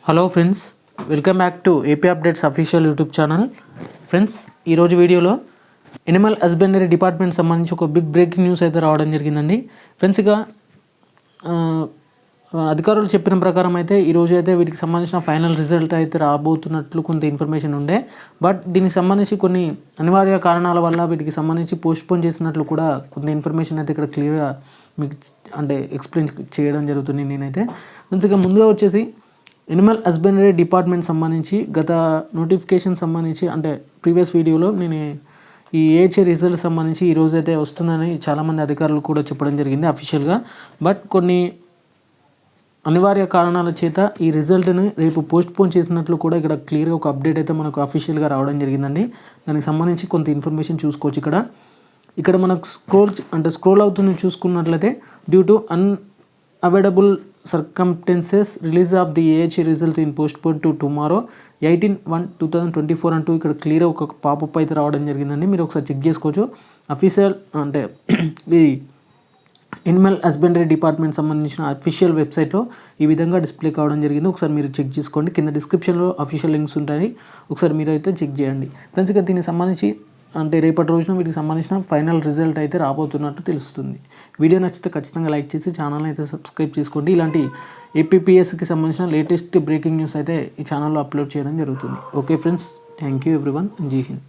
Hello friends, welcome back to AP updates official YouTube channel. Friends, ఈరోజు వీడియోలో Animal husbandry department సంబంధించి ఒక big breaking news అయితే రావడం జరిగిందండి. ఫ్రెండ్స్, ఇక అధికారులు చెప్పిన ప్రకారం అయితే ఈరోజు అయితే వీటికి సంబంధించిన ఫైనల్ రిజల్ట్ అయితే రాబోతున్నట్లు కొంత ఇన్ఫర్మేషన్ ఉండే. బట్ దీనికి సంబంధించి కొన్ని అనివార్య కారణాల వల్ల వీటికి సంబంధించి పోస్ట్పోన్ చేసినట్లు కూడా కొంత ఇన్ఫర్మేషన్ అయితే ఇక్కడ క్లియర్గా మీకు ఎక్స్ప్లెయిన్ చేయడం జరుగుతుంది నేనైతే. ఫ్రెండ్స్, ఇక ముందుగా వచ్చేసి ఎనిమల్ హస్బెండరీ డిపార్ట్మెంట్ సంబంధించి గత నోటిఫికేషన్ సంబంధించి ప్రీవియస్ వీడియోలో నేను ఈ ఏహెచ్ఏ రిజల్ట్ సంబంధించి ఈరోజు అయితే వస్తుందని చాలామంది అధికారులు కూడా చెప్పడం జరిగింది అఫీషియల్గా. బట్ కొన్ని అనివార్య కారణాల చేత ఈ రిజల్ట్ని రేపు పోస్ట్పోన్ చేసినట్లు కూడా ఇక్కడ క్లియర్గా ఒక అప్డేట్ అయితే మనకు అఫీషియల్గా రావడం జరిగిందండి. దానికి సంబంధించి కొంత ఇన్ఫర్మేషన్ చూసుకోవచ్చు. ఇక్కడ మనకు స్క్రోల్ అవుతుంది చూసుకున్నట్లయితే, due to unavoidable circumstances release of the AHA result in postponed to tomorrow 18/1/2024 అంటూ ఇక్కడ క్లియర్ ఒక పాపప్ అయితే రావడం జరిగిందండి. మీరు ఒకసారి చెక్ చేసుకోవచ్చు. అఫీషియల్ ఈ ఎనిమల్ హస్బెండరీ డిపార్ట్మెంట్ సంబంధించిన అఫీషియల్ వెబ్సైట్లో ఈ విధంగా డిస్ప్లే కావడం జరిగింది. ఒకసారి మీరు చెక్ చేసుకోండి. కింద డిస్క్రిప్షన్లో అఫీషియల్ లింక్స్ ఉంటాయి, ఒకసారి మీరు అయితే చెక్ చేయండి. ఫ్రెండ్స్, ఇక దీనికి సంబంధించి రేపటి రోజున వీటికి సంబంధించిన ఫైనల్ రిజల్ట్ అయితే రాబోతున్నట్టు తెలుస్తుంది. వీడియో నచ్చితే ఖచ్చితంగా లైక్ చేసి ఛానల్ని అయితే సబ్స్క్రైబ్ చేసుకోండి. ఇలాంటి ఏపీపీఎస్కి సంబంధించిన లేటెస్ట్ బ్రేకింగ్ న్యూస్ అయితే ఈ ఛానల్లో అప్లోడ్ చేయడం జరుగుతుంది. Okay friends, thank you everyone. జై హింద్.